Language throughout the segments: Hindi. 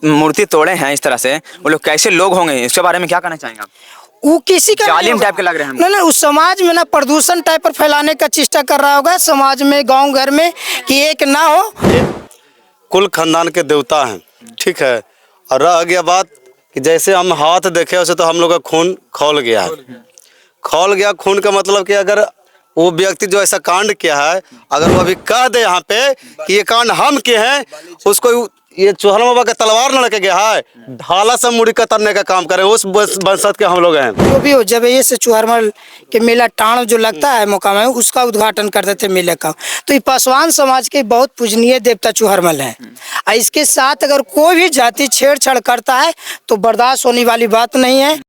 मूर्ति तोड़े हैं इस तरह से, वो लोग कैसे लोग होंगे, इसके बारे में क्या कहना चाहेंगे आप? वो किसी का जालिम टाइप के लग रहे हैं। नहीं, उस समाज में ना प्रदूषण टाइप पर फैलाने का चेष्टा कर रहा होगा समाज में, गांव घर में, कि एक ना हो। कुल खानदान के देवता हैं, ठीक है। और रह गया बात कि जैसे हम हाथ देखे वैसे तो हम लोग का खून खौल गया है। खौल गया खून का मतलब कि अगर वो व्यक्ति जो ऐसा कांड किया है, अगर वो अभी कह दे यहाँ पे कि ये कांड हम किए हैं, उसको ये चौहान बाबा का तलवार न लेके गया है, ढाला से मुड़ी कतरने का काम करें, उस वंशज के हम लोग हैं। जो भी हो, जब ये से चुहरमल के मेला टाण जो लगता है मुकाम है, उसका उद्घाटन कर देते मेले का। तो ये पासवान समाज के बहुत पूजनीय देवता चुहरमल है। इसके साथ अगर कोई भी जाति छेड़छाड़ करता है तो बर्दाश्त होने वाली बात नहीं है।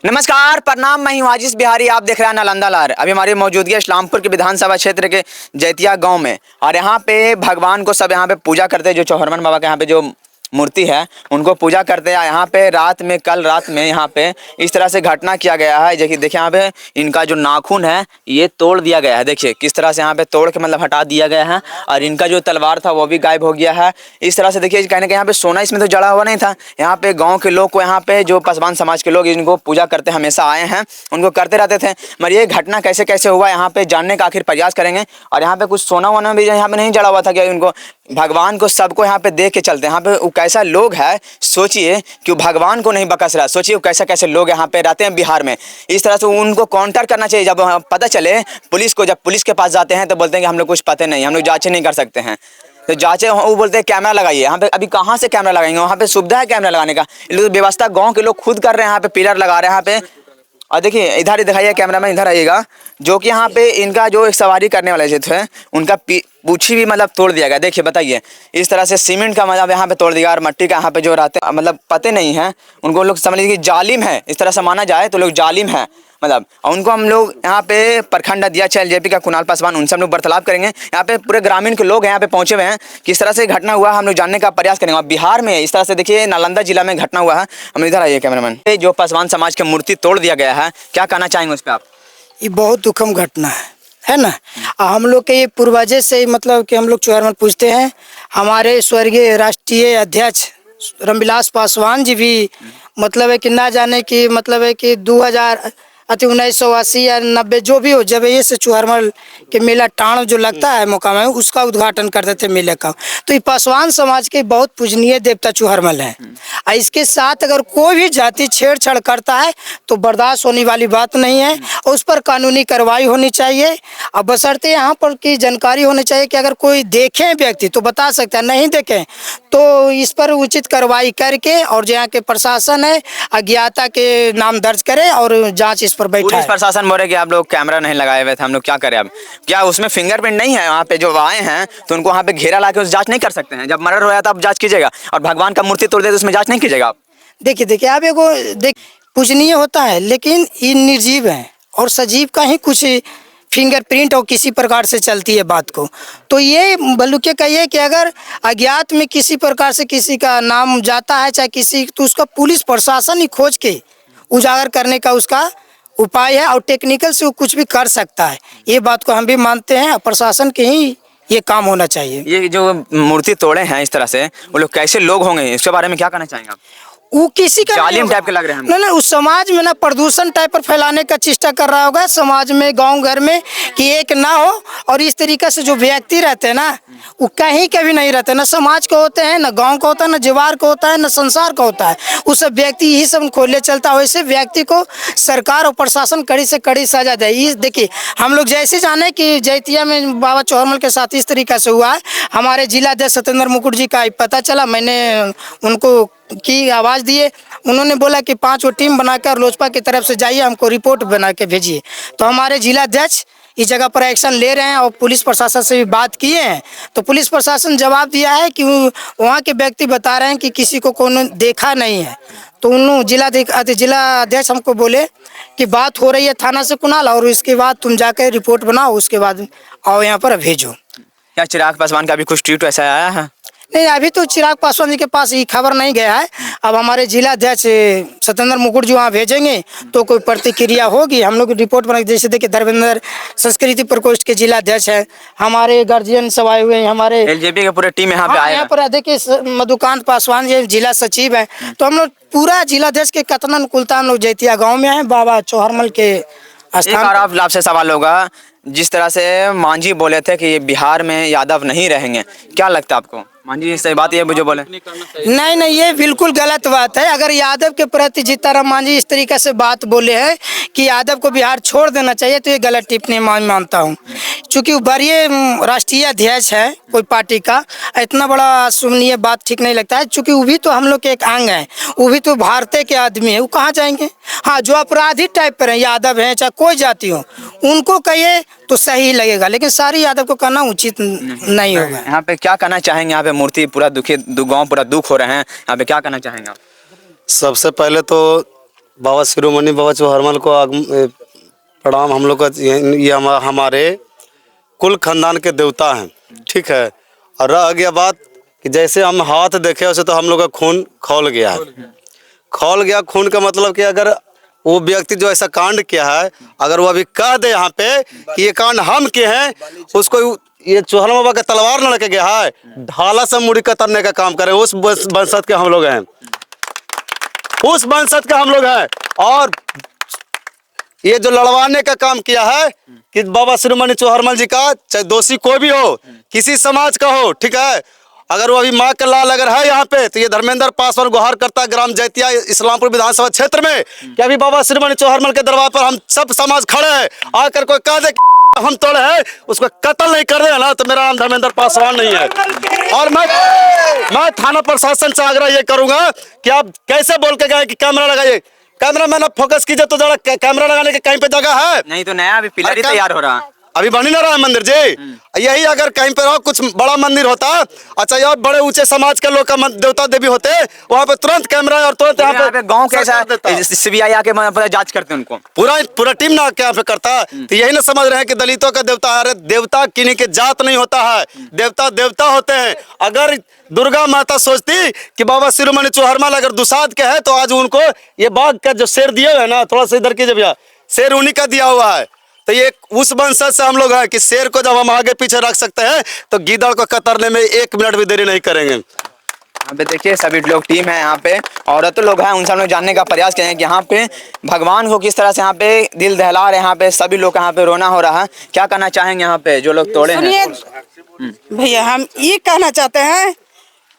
नमस्कार, प्रणाम, मैं हूं आजीष बिहारी। आप देख रहे हैं नालंदा लहर। अभी हमारी मौजूदगी इस्लामपुर के विधानसभा क्षेत्र के जैतिया गांव में, और यहाँ पे भगवान को सब यहाँ पे पूजा करते हैं। जो चौहरमल बाबा के यहाँ पे जो मूर्ति है उनको पूजा करते हैं। यहाँ पे रात में, कल रात में यहाँ पे इस तरह से घटना किया गया है। देखिए यहाँ पे इनका जो नाखून है ये तोड़ दिया गया है। देखिए किस तरह से यहाँ पे तोड़ के मतलब हटा दिया गया है, और इनका जो तलवार था वो भी गायब हो गया है। इस तरह से देखिए कहने के यहाँ पे सोना इसमें तो जड़ा हुआ नहीं था। यहाँ पे गाँव के लोग को, यहाँ पे जो पासवान समाज के लोग इनको पूजा करते हमेशा आए हैं, उनको करते रहते थे। मगर ये घटना कैसे कैसे हुआ यहाँ पे जानने का आखिर प्रयास करेंगे। और यहाँ पे कुछ सोना वोना भी यहाँ पे नहीं जड़ा हुआ था क्या? उनको भगवान को सबको यहाँ पे देख के चलते हैं। यहाँ पे वो कैसा लोग है, सोचिए कि भगवान को नहीं बकस रहा। सोचिए वो कैसे कैसे लोग यहाँ पे रहते हैं बिहार में। इस तरह से उनको काउंटर करना चाहिए। जब पता चले पुलिस को, जब पुलिस के पास जाते हैं तो बोलते हैं कि हम लोग कुछ पता नहीं, हम लोग जांच नहीं कर सकते हैं। तो जांचे वो बोलते हैं कैमरा लगाइए। यहाँ पे अभी कहाँ से कैमरा लगाएंगे? वहाँ पे सुविधा है कैमरा लगाने का? व्यवस्था गाँव के लोग खुद कर रहे हैं। यहाँ पे पिलर लगा रहे हैं यहाँ पे। और देखिए इधर ही दिखाइए, कैमरा मैन इधर आइएगा। जो कि यहाँ पे इनका जो एक सवारी करने वाले जो थे उनका पूछी भी मतलब तोड़ दिया गया। देखिए बताइए, इस तरह से सीमेंट का मतलब यहाँ पे तोड़ दिया, और मट्टी का यहाँ पे जो रहते हैं मतलब पते नहीं है उनको, लोग समझ लीजिए कि जालिम है। इस तरह से माना जाए तो लोग जालिम है मतलब। और उनको हम लोग यहाँ पे प्रखंड अध्यक्ष एलजेपी का कुणाल पासवान, उनसे हम लोग वार्तालाप करेंगे। यहाँ पे पूरे ग्रामीण के लोग यहाँ पे पहुंचे हुए हैं। किस तरह से घटना हुआ हम लोग जानने का प्रयास करेंगे। और बिहार में इस तरह से देखिए नालंदा जिला में घटना हुआ है। हम इधर आइए कैमरामैन। जो पासवान समाज की मूर्ति तोड़ दिया गया है, क्या कहना चाहेंगे उस पर आप? ये बहुत दुखम घटना है ना। हम लोग के ये पूर्वजे से मतलब कि हम लोग चुहरमल पूछते हैं। हमारे स्वर्गीय राष्ट्रीय अध्यक्ष रामविलास पासवान जी भी मतलब है कि ना जाने की मतलब है कि 1980 या 90 जो भी हो, जब ये से चुहरमल के मेला टाण जो लगता है मुकाम है, उसका उद्घाटन कर देते मेले का। तो ये पासवान समाज के बहुत पूजनीय देवता चुहरमल है। इसके साथ अगर कोई भी जाति छेड़छाड़ करता है तो बर्दाश्त होने वाली बात नहीं है। उस पर कानूनी कार्रवाई होनी चाहिए। अब बशर्ते यहाँ पर की जानकारी होनी चाहिए कि अगर कोई देखे व्यक्ति तो बता सकता है, नहीं देखें तो इस पर उचित कार्रवाई करके, और जो यहाँ के प्रशासन है अज्ञाता के नाम दर्ज करे और जांच इस पर बैठा पुलिस प्रशासन बोले कि आप लोग कैमरा नहीं लगाए हुए थे, हम लोग क्या करें अब? क्या उसमें फिंगरप्रिंट नहीं है? वहाँ पे जो आए हैं तो उनको वहाँ पे घेरा ला के उस जाँच नहीं कर सकते हैं? जब मर्डर हो जाता है आप जाँच कीजिएगा, और भगवान का मूर्ति तोड़ दे तो उसमें जाँच नहीं कीजिएगा आप? देखिए आप एगो पूजनीय होता है, लेकिन ये निर्जीव है और सजीव का ही कुछ फिंगरप्रिंट और किसी प्रकार से चलती है बात को। तो ये बल्कि कहिए कि अगर अज्ञात में किसी प्रकार से किसी का नाम जाता है चाहे किसी, तो उसका पुलिस प्रशासन ही खोज के उजागर करने का उसका उपाय है, और टेक्निकल से वो कुछ भी कर सकता है। ये बात को हम भी मानते हैं। प्रशासन के ही ये काम होना चाहिए। ये जो मूर्ति तोड़े हैं इस तरह से, वो लोग कैसे लोग होंगे, इसके बारे में क्या कहना चाहेंगे आप? वो किसी का जालिम टाइप के लग रहे हैं। नहीं, उस समाज में ना प्रदूषण टाइप पर फैलाने का चेष्टा कर रहा होगा समाज में, गांव घर में, कि एक ना हो। और इस तरीके से जो व्यक्ति रहते हैं ना, वो कहीं के भी नहीं रहते, ना समाज को होते हैं, ना गांव का होता है, ना जीवार का होता है, ना संसार का होता है। उस व्यक्ति यही सब खोले चलता है। वैसे व्यक्ति को सरकार और प्रशासन कड़ी से कड़ी सजा दे। ये देखिए हम लोग जैसे जाने कि जैतिया में बाबा चौहरमल के साथ इस तरीके से हुआ है। हमारे जिलाध्यक्ष सत्येंद्र मुकुट जी का पता चला, मैंने उनको की आवाज़ दिए। उन्होंने बोला कि 5 टीम बनाकर लोजपा की तरफ से जाइए, हमको रिपोर्ट बना के भेजिए। तो हमारे जिलाध्यक्ष इस जगह पर एक्शन ले रहे हैं और पुलिस प्रशासन से भी बात किए हैं। तो पुलिस प्रशासन जवाब दिया है कि वहाँ के व्यक्ति बता रहे हैं कि किसी को कौन देखा नहीं है। तो उन जिलाध्यक्ष हमको बोले कि बात हो रही है थाना से कुणाल, और इसके बाद तुम जाकर रिपोर्ट बनाओ, उसके बाद आओ यहाँ पर भेजो। क्या चिराग पासवान का भी कुछ ट्वीट ऐसा आया है? नहीं, अभी तो चिराग पासवान जी के पास ये खबर नहीं गया है। अब हमारे जिला अध्यक्ष सत्येंद्र मुकुट जी वहाँ भेजेंगे तो कोई प्रतिक्रिया होगी। हम लोग रिपोर्ट बना, जैसे देखिए धर्मेंद्र संस्कृति प्रकोष्ठ के जिला अध्यक्ष है, हमारे गार्जियन सब आए हुए हैं, हमारे एलजेपी के पूरे टीम यहाँ पे हाँ, आए यहाँ पर देखिए मधुकांत पासवान जी जिला सचिव हैं। तो हम लोग पूरा जिलाध्यक्ष के कथन अनुकूलता हम लोग जैतिया गाँव में आए, बाबा चौहरमल के एक स्थान। और आपसे सवाल होगा, जिस तरह से मांझी बोले थे कि बिहार में यादव नहीं रहेंगे, क्या लगता है आपको? मांझी सही बात ये मुझे बोले? नहीं नहीं, ये बिल्कुल गलत बात है। अगर यादव के प्रति जीताराम मांझी इस तरीके से बात बोले हैं कि यादव को बिहार छोड़ देना चाहिए, तो ये गलत टिप्पणी मानता हूँ। चूँकि वो बड़े राष्ट्रीय अध्यक्ष है कोई पार्टी का, इतना बड़ा सुमनीय बात ठीक नहीं लगता है। चूँकि वो भी तो हम लोग के एक अंग है, वो भी तो भारतीय के आदमी है, वो कहाँ जाएंगे? हाँ, जो अपराधी टाइप पर है, यादव हैं चाहे कोई जाति हो, उनको कहिए तो सही लगेगा, लेकिन सारी यादव को कहना उचित नहीं होगा। यहाँ पे क्या कहना चाहेंगे? यहाँ पे मूर्ति पूरा दुखी, गाँव पूरा दुख हो रहे हैं, यहाँ पे क्या कहना चाहेंगे आप? सबसे पहले तो बाबा शिरोमणि बाबा चौहरमल को प्रणाम। हम लोग का ये हमारे कुल खानदान के देवता हैं, ठीक है। और रह गया बात कि जैसे हम हाथ देखे वैसे तो हम लोग का खून खौल गया है। खौल गया खून का मतलब कि अगर वो व्यक्ति जो ऐसा कांड किया है, अगर वो अभी कह दे यहाँ पे कि ये कांड हम के हैं, उसको ये चौहरमल बाबा का तलवार न लेके गया है, ढाला से मुड़ी कतरने का काम करे, उस वंशज के हम लोग हैं, उस वंशज के हम लोग हैं। और ये जो लड़वाने का काम किया है कि बाबा शिरोमणि चौहरमल जी का, चाहे दोषी कोई भी हो, किसी समाज का हो, ठीक है, अगर वो अभी माँ का लाल अगर है यहाँ पे, तो ये धर्मेंद्र पासवान गुहार करता है ग्राम जैतिया इस्लामपुर विधानसभा क्षेत्र में कि अभी बाबा शिरोमणि चौहरमल के दरबार पर हम सब समाज खड़े हैं। आकर कोई कह दे कि हम तोड़े हैं, उसको कत्ल नहीं कर रहे ना, तो मेरा नाम धर्मेंद्र पासवान नहीं है। और मैं थाना प्रशासन से आग्रह ये करूंगा कि आप कैसे बोल के गए कि कैमरा लगाइए, कैमरा मैन आप फोकस कीजिए, तो जरा कैमरा लगाने के कहीं पे जगह है? नहीं तो नया अभी पिलर ही तैयार हो रहा, अभी बन ही ना रहा है मंदिर जी। यही अगर कहीं पे और कुछ बड़ा मंदिर होता, अच्छा यार बड़े ऊंचे समाज के लोग का देवता देवी होते, वहाँ पे तुरंत कैमरा और तुरंत यहाँ पे गाँव कैसा सीबीआई आके जांच करते हैं उनको, पूरा टीम ना यहाँ पे करता। तो यही ना समझ रहे हैं कि दलितों का देवता है। अरे देवता किन्हीं के जात नहीं होता है, देवता देवता होते हैं। अगर दुर्गा माता सोचती कि बाबा शिरोमणि चौहरमल अगर दुसाध के है, तो आज उनको ये बाघ का जो शेर दिया हुआ है ना, थोड़ा सा इधर कीजिए भैया, शेर उन्हीं का दिया हुआ है। तो ये उस वंशज से हम लोग हैं कि शेर को जब हम आगे पीछे रख सकते हैं, तो गीदड़ को कतरने में 1 मिनट भी देरी नहीं करेंगे। यहाँ पे देखिए सभी लोग टीम है, यहाँ पे औरतें लोग हैं, उनसे हम लोग जानने का प्रयास करें कि यहाँ पे भगवान को किस तरह से यहाँ पे दिल दहला रहे हैं। यहाँ पे सभी लोग यहाँ पे रोना हो रहा है, क्या कहना चाहेंगे यहाँ पे जो लोग तोड़े हैं? भैया हम ये कहना चाहते हैं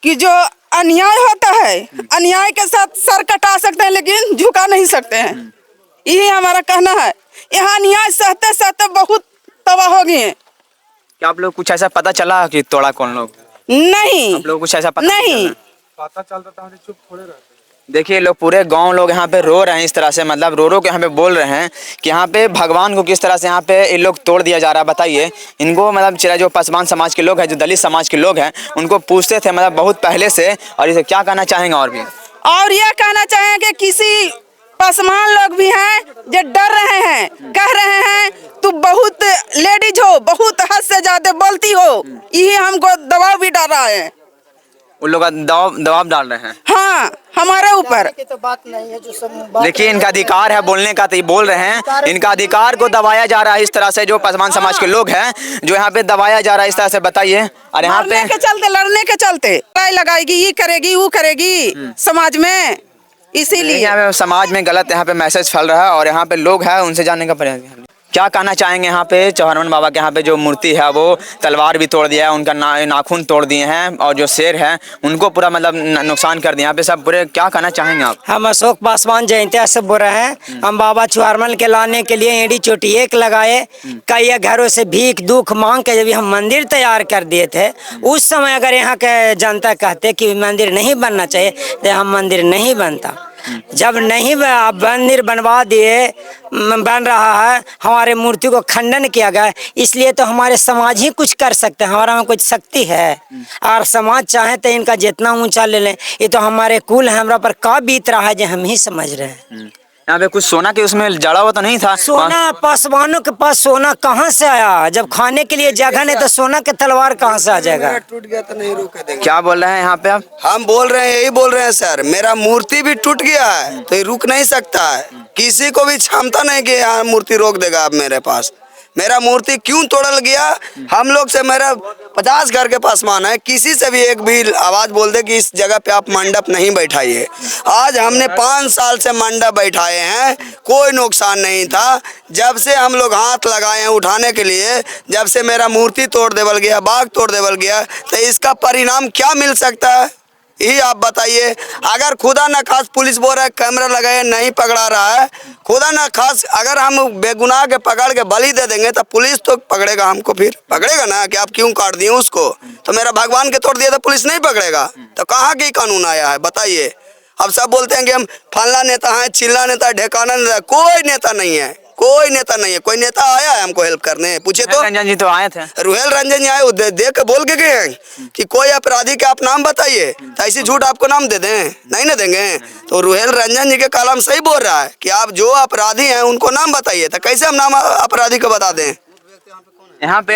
कि जो अन्याय होता है, अन्याय के साथ सर कटा सकते हैं लेकिन झुका नहीं सकते हैं, यही हमारा कहना है। यहाँ अन्याय सहते सहते बहुत तबाह हो गए हैं। क्या आप लोग कुछ ऐसा पता चला कि तोड़ा कौन लोग? नहीं, आप लोग कुछ ऐसा पता नहीं पता चलता था, चुप थोड़े रहते। देखिए लोग पूरे गांव लोग यहाँ पे रो रहे हैं, इस तरह से मतलब रो के यहाँ पे बोल रहे हैं कि यहाँ पे भगवान को किस तरह से यहाँ पे ये लोग तोड़ दिया जा रहा है। बताइए इनको, मतलब जो पासवान समाज के लोग हैं, जो दलित समाज के लोग हैं, उनको पूछते थे मतलब बहुत पहले से। और इसे क्या कहना चाहेंगे? और यह कहना चाहेंगे किसी पासवान लोग भी हैं जो डर रहे हैं, कह रहे हैं तू बहुत लेडीज हो, बहुत हद से ज्यादा बोलती हो, यही हमको दबाव भी डाल रहा है। उन लोग दबाव डाल रहे हैं हाँ हमारे ऊपर। तो बात नहीं है जो सब, देखिए इनका अधिकार है बोलने का, तो ये बोल रहे हैं इनका अधिकार को दबाया जा रहा है इस तरह से। जो पासवान समाज के लोग हैं जो यहाँ पे दबाया जा रहा है इस तरह से, बताइए। और यहाँ पे लड़ने के चलते लगाएगी, ये करेगी वो करेगी समाज में, इसीलिए यहाँ पे समाज में गलत यहाँ पे मैसेज फैल रहा है। और यहाँ पे लोग हैं, उनसे जानने का प्रयास। क्या कहना चाहेंगे यहाँ पे चौहरमल बाबा के यहाँ पे जो मूर्ति है वो तलवार भी तोड़ दिया है, उनका नाखून तोड़ दिए हैं, और जो शेर है उनको पूरा मतलब नुकसान कर दिया यहाँ पे सब पूरे, क्या कहना चाहेंगे आप? हम अशोक पासवान जयंतिया से बोल रहे हैं। हम बाबा चौहरमल के लाने के लिए एड़ी चोटी एक लगाए, कई घरों से भीख दुख मांग के जब हम मंदिर तैयार कर दिए थे, उस समय अगर यहाँ के जनता कहते कि मंदिर नहीं बनना चाहिए, तो हम मंदिर नहीं बनता। जब नहीं मंदिर बनवा दिए, बन रहा है, हमारे मूर्ति को खंडन किया गया, इसलिए तो हमारे समाज ही कुछ कर सकते हैं, हमारा में कुछ शक्ति है। और समाज चाहे तो इनका जितना ऊंचा ले लें, ये तो हमारे कुल है, हमारा पर का बीत रहा है जो हम ही समझ रहे हैं। यहाँ पे कुछ सोना के उसमें जड़ा हुआ तो नहीं था? सोना पासवानों के पास सोना कहाँ से आया? जब खाने के लिए जगह नहीं तो सोना के तलवार कहाँ से आ जाएगा? टूट गया तो नहीं रोके देंगे। क्या बोल रहे हैं यहाँ पे आप? हम बोल रहे हैं, यही बोल रहे हैं सर, मेरा मूर्ति भी टूट गया है तो ये रुक नहीं सकता है। किसी को भी क्षमता नहीं कि यहाँ मूर्ति रोक देगा आप मेरे पास। मेरा मूर्ति क्यों तोड़ल गया? हम लोग से मेरा 50 घर के पासवान है, किसी से भी एक भी आवाज बोल दे कि इस जगह पे आप मंडप नहीं बैठाइए। आज हमने 5 साल से मंडप बैठाए हैं, कोई नुकसान नहीं था। जब से हम लोग हाथ लगाए हैं उठाने के लिए, जब से मेरा मूर्ति तोड़ देवल गया, बाघ तोड़ देवल गया, तो इसका परिणाम क्या मिल सकता है यही आप बताइए। अगर खुदा न खास पुलिस बोल रहा है कैमरा लगाए नहीं पकड़ा रहा है, खुदा न खास अगर हम बेगुनाह के पकड़ के बलि दे देंगे तो पुलिस तो पकड़ेगा हमको, फिर पकड़ेगा ना कि आप क्यों काट दिए उसको। तो मेरा भगवान के तोड़ दिया तो पुलिस नहीं पकड़ेगा? तो कहाँ की कानून आया है बताइए। अब सब बोलते हैं कि हम फलना नेता हैं, चिल्ला नेता, ढेकाना नेता। कोई नेता नहीं है, कोई नेता नहीं है। कोई नेता आया है हमको हेल्प करने? पूछे तो रंजन जी तो आए थे। रुहेल रंजन जी आए, देख के बोल के गए हैं कि कोई अपराधी के आप नाम बताइए, तो ऐसी झूठ आपको नाम दे दें? नहीं ना देंगे। तो रुहेल रंजन जी के कलम सही बोल रहा है कि आप जो अपराधी हैं उनको नाम बताइए। तो कैसे हम नाम अपराधी को बता दें? यहाँ पे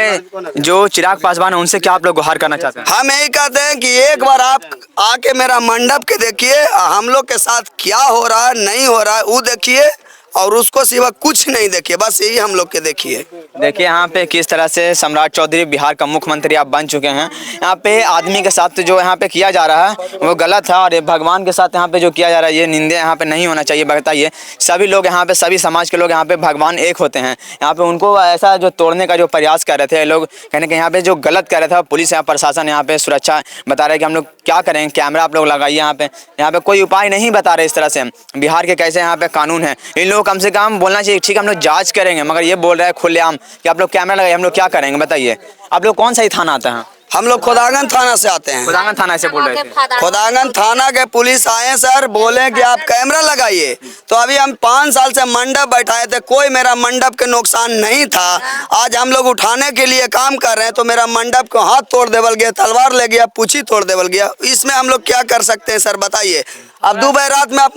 जो चिराग पासवान है उनसे क्या आप लोग गुहार करना चाहते हैं? हम यही कहते हैं कि एक बार आप आके मेरा मंडप के देखिए, हम लोग के साथ क्या हो रहा है नहीं हो रहा है वो देखिए, और उसको सिवा कुछ नहीं देखिए, बस यही हम लोग के देखिए। देखिए यहाँ पे किस तरह से सम्राट चौधरी बिहार का मुख्यमंत्री आप बन चुके हैं। यहाँ पे आदमी के साथ जो यहाँ पे किया जा रहा है वो गलत है, और भगवान के साथ यहाँ पे जो किया जा रहा है ये निंदे यहाँ पे नहीं होना चाहिए। बताइए, सभी लोग यहाँ पे, सभी समाज के लोग यहाँ पे भगवान एक होते हैं। यहाँ पे उनको ऐसा जो तोड़ने का जो प्रयास कर रहे थे लोग, कहने के यहाँ पे जो गलत कर रहे थे, पुलिस यहाँ प्रशासन यहाँ पे सुरक्षा बता रहे कि हम लोग क्या करें, कैमरा आप लोग लगाइए। यहाँ पे कोई उपाय नहीं बता रहे इस तरह से। बिहार के कैसे यहाँ पे कानून है, इन लोग कम से कम बोलना चाहिए ठीक है हम लोग जांच करेंगे, मगर ये बोल रहे हैं खुलेआम कि आप लोग कैमरा लगाइए, हम लोग क्या करेंगे बताइए। आप लोग कौन सा ही थाना आते हैं? हम लोग खुदागंज थाना से आते हैं। खुदागंज थाना से बोल रहे थे? खुदागंज थाना के पुलिस आए सर, बोले कि आप कैमरा लगाइए। तो अभी हम 5 साल से मंडप बैठाए थे, कोई मेरा मंडप के नुकसान नहीं था। आज हम लोग उठाने के लिए काम कर रहे हैं तो मेरा मंडप को हाथ तोड़ देवल गया, तलवार ले गया, पूछी तोड़ देवल गया। इसमें हम लोग क्या कर सकते हैं सर बताइए। अब दोपहर रात में आप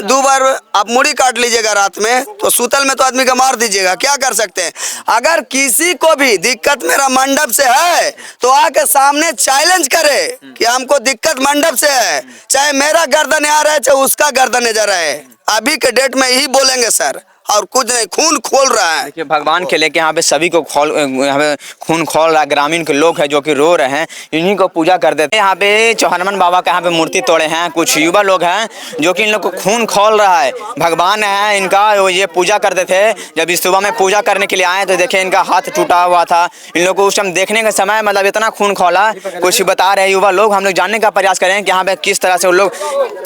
दो बार आप मुड़ी काट लीजिएगा रात में, तो सूतल में तो आदमी का मार दीजिएगा, क्या कर सकते हैं। अगर किसी को भी दिक्कत मेरा मंडप से है तो आके सामने चैलेंज करे कि हमको दिक्कत मंडप से है, चाहे मेरा गर्दन आ रहा है चाहे उसका गर्दन जा रहा है। अभी के डेट में यही बोलेंगे सर, और कुछ नहीं। खून खोल रहा है। देखिए भगवान के लेके यहाँ पे सभी को यहाँ पे खून खोल रहा है। ग्रामीण के लोग हैं जो कि रो रहे हैं, इन्हीं को पूजा कर देते हैं। यहाँ पे चौहरमन बाबा का यहाँ पे मूर्ति तोड़े हैं कुछ युवा लोग हैं जो कि इन लोग को खून खोल रहा है। भगवान है इनका, ये पूजा करते थे। जब इस सुबह में पूजा करने के लिए आए तो देखे इनका हाथ टूटा हुआ था। इन लोग को उस टाइम देखने का समय मतलब इतना खून खोला, कुछ बता रहे युवा लोग। हम लोग जानने का प्रयास करें कि यहाँ पे किस तरह से वो लोग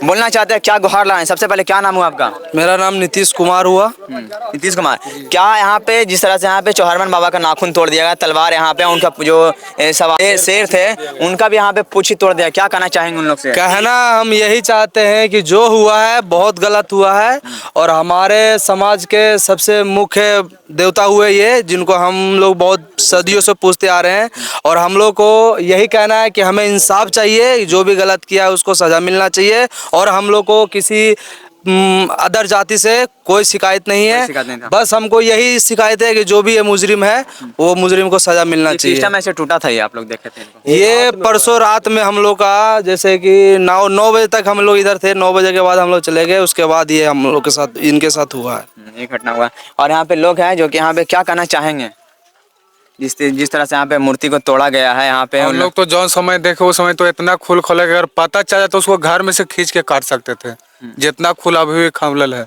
बोलना चाहते हैं, क्या गुहार लाए। सबसे पहले क्या नाम हुआ आपका? मेरा नाम नीतीश कुमार हुआ। नीतीश कुमार, क्या यहाँ पे जिस तरह से यहाँ पे चौहरमन बाबा का नाखून तोड़ दिया गया, तलवार यहाँ पे उनका जो शेर थे उनका भी यहाँ पे पूंछ तोड़ दिया, क्या कहना चाहेंगे उन लोग से? कहना हम यही चाहते हैं कि जो हुआ है बहुत गलत हुआ है, और हमारे समाज के सबसे मुख्य देवता हुए ये, जिनको हम लोग बहुत सदियों से पूछते आ रहे हैं। और हम लोग को यही कहना है कि हमें इंसाफ चाहिए, जो भी गलत किया है उसको सजा मिलना चाहिए। और हम लोग को किसी अदर जाति से कोई शिकायत नहीं है, बस हमको यही शिकायत है कि जो भी ये मुजरिम है वो मुजरिम को सजा मिलना चाहिए। सिस्टम ऐसे टूटा था ये आप लोग देखे थे? ये परसों रात में हम लोग का, जैसे कि 9 बजे तक हम लोग इधर थे, 9 बजे के बाद हम लोग चले गए। उसके बाद ये हम लोग के साथ, इनके साथ हुआ है, ये घटना हुआ। और यहाँ पे लोग हैं जो कि यहाँ पे क्या कहना चाहेंगे जिस तरह से यहाँ पे मूर्ति को तोड़ा गया है? यहाँ पे हम लोग तो जो समय देखे उस समय तो इतना खून खोले, अगर पता चला तो उसको घर में से खींच के काट सकते थे, जितना खून अभी भी खमलल है।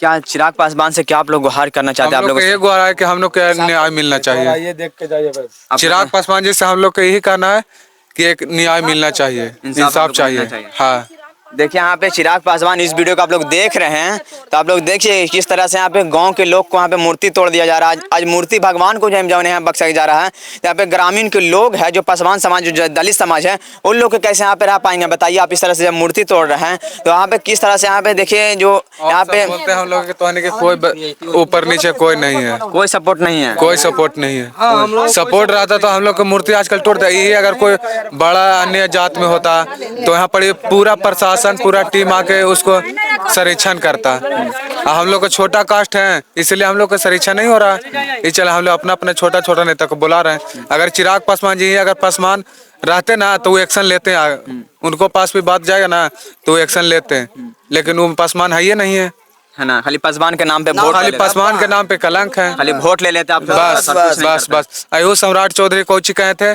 क्या चिराग पासवान से क्या आप लोग गुहार करना चाहते हैं? आप लोग ये गुहार है कि हम लोग को न्याय मिलना चाहिए। ये देख के जाइए बस। चिराग पासवान जी से हम लोग को यही कहना है कि एक न्याय मिलना चाहिए, इंसाफ चाहिए। हाँ, देखिए यहाँ पे चिराग पासवान, इस वीडियो को आप लोग देख रहे हैं तो आप लोग देखिए किस तरह से यहाँ पे गांव के लोग को यहाँ पे मूर्ति तोड़ दिया जा रहा है। आज मूर्ति भगवान को जो यहाँ बख्शा जा रहा है। यहाँ पे ग्रामीण के लोग हैं जो पासवान समाज, जो दलित समाज है, उन लोग के कैसे यहाँ पे रह पाएंगे बताइए। आप इस तरह से जब मूर्ति तोड़ रहे हैं तो यहाँ पे किस तरह से यहाँ पे देखिए जो यहाँ पे बोलते हैं हम लोग के कोई ऊपर नीचे कोई नहीं है, कोई सपोर्ट नहीं है, कोई सपोर्ट नहीं है। सपोर्ट रहता तो हम लोग को मूर्ति आजकल तोड़ता। यही अगर कोई बड़ा अन्य जात में होता तो यहाँ पर पूरा प्रशासन प्रशासन पूरा टीम आके उसको संरक्षण करता है। हम लोग का छोटा कास्ट है इसलिए हम लोग का संरक्षण नहीं हो रहा है। इसलिए हम लोग अपना अपना छोटा छोटा नेता को बुला रहे हैं। अगर चिराग पासवान जी अगर पासवान रहते ना तो वो एक्शन लेते हैं, उनको पास भी बात जाएगा ना तो वो एक्शन लेते हैं, लेकिन वो पासवान है ही नहीं है ना। खाली पासवान के नाम पे वोट खाली पासवान के नाम पे कलंक है, खाली वोट ले लेते आप लोग, बस और कुछ नहीं बस करते। बस। अयो सम्राट चौधरी कोची कहे थे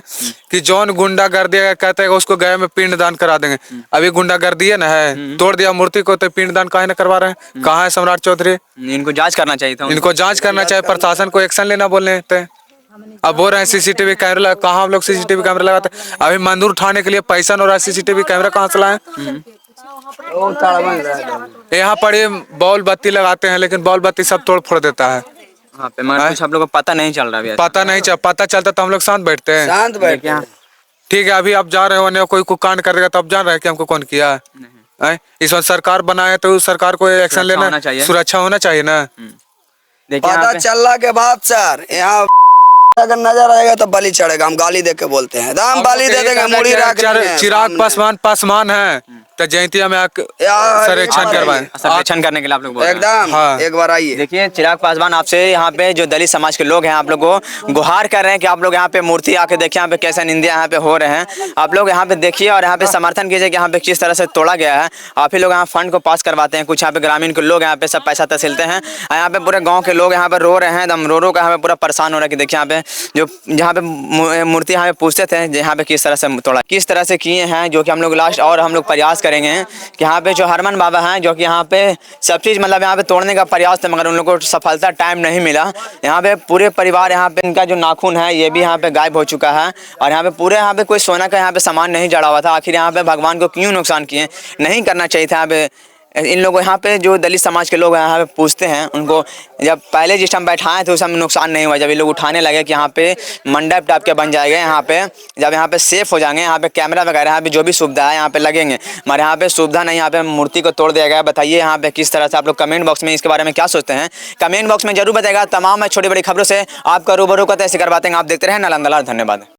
कि जौन गुंडागर्दी कहते हैं उसको गए में पिंडदान करा देंगे। अभी गुंडागर्दी है ना है, तोड़ दिया मूर्ति को तो पिंडदान काहे ना करवा रहे हैं? कहाँ है सम्राट चौधरी? इनको जांच करना चाहिए था। इनको जांच करना चाहिए, प्रशासन को एक्शन लेना बोलने थे। अब बोल रहे हैं सीसीटीवी कैमरा, कहाँ हम लोग सीसीटीवी कैमरा लगाते? अभी मंदिर उठाने के लिए पैसा न रहा, सीसीटीवी कैमरा कहाँ से लाए? यहाँ पर ये बॉल बत्ती लगाते हैं लेकिन बॉल बत्ती सब तोड़ फोड़ देता है। हाँ पे मगर कुछ आप लोगों को पता नहीं चल रहा अभी। पता नहीं चल, पता चलता तो हम लोग शांत बैठते हैं। शांत बैठ यहाँ ठीक है, अभी आप जा रहे हो कोई कांड कर देगा तो आप जान रहे हैं कि हमको कौन किया है? इस वक्त सरकार बनाए तो सरकार को एक्शन सुरक्षा लेना होना चाहिए। सुरक्षा होना चाहिए ना। देखिए यहाँ पता पे- चलने के बाद सर यहाँ अगर नजर आएगा तो बलि चढ़ेगा। हम गाली दे के बोलते हैं, हम बाली दे देंगे, मुड़ी रख देंगे। चिराग पासवान है तो जयंतिया में संरक्षण करवाएं। संरक्षण करने के लिए आप लोग बोल रहे हैं। एकदम हाँ। एक बार आइए। देखिए चिराग पासवान आपसे यहाँ पे जो दलित समाज के लोग हैं आप लोग को गुहार कर रहे हैं कि आप लोग यहाँ पे मूर्ति आके देखिए यहाँ पे कैसे निंदा यहाँ पे हो रहे हैं। आप लोग यहाँ पे देखिए और यहाँ पे समर्थन कीजिए कि यहाँ पे किस तरह से तोड़ा गया है। आप ही लोग यहाँ फंड को पास करवाते हैं, कुछ यहाँ पे ग्रामीण के लोग यहाँ पे सब पैसा तहसीलते हैं। यहाँ पे पूरे गाँव के लोग यहाँ पे रो रहे हैं, एकदम रो का यहाँ पे पूरा परेशान हो रहा है कि देखिए यहाँ पे जो जहाँ पे मूर्ति यहाँ पे पूछते थे यहाँ पे किस तरह से तोड़ा, किस तरह से किए हैं, जो कि हम लोग लास्ट और हम लोग प्रयास करेंगे कि यहाँ पे जो हरमन बाबा हैं जो कि यहाँ पे सब चीज़ मतलब यहाँ पे तोड़ने का प्रयास था मगर उन लोगों को सफलता टाइम नहीं मिला। यहाँ पे पूरे परिवार यहाँ पे इनका जो नाखून है ये भी यहाँ पे गायब हो चुका है और यहाँ पे पूरे यहाँ पे कोई सोना का यहाँ पे सामान नहीं जड़ा हुआ था। आखिर यहाँ पे भगवान को क्यों नुकसान किए? नहीं करना चाहिए था। यहाँ पे इन लोगों यहाँ पे जो दलित समाज के लोग यहाँ पे पूछते हैं उनको जब पहले जिस टाइम बैठाए थे उस समय नुकसान नहीं हुआ। जब ये लोग उठाने लगे कि यहाँ पे मंडप टाइप के बन जाएंगे, यहाँ पे जब यहाँ पे सेफ हो जाएंगे, यहाँ पे कैमरा वगैरह यहाँ पे जो भी सुविधा है यहाँ पे लगेंगे, मगर यहाँ पे सुविधा नहीं, यहाँ पे मूर्ति को तोड़ दिया गया। बताइए यहाँ पे किस तरह से आप लोग कमेंट बॉक्स में इसके बारे में क्या सोचते हैं, कमेंट बॉक्स में जरूर बताएगा। तमाम छोटी बड़ी खबरों से आपका रूबरू को तैसे करवाते हैं। आप देखते रहे नालंदा लाइव। धन्यवाद।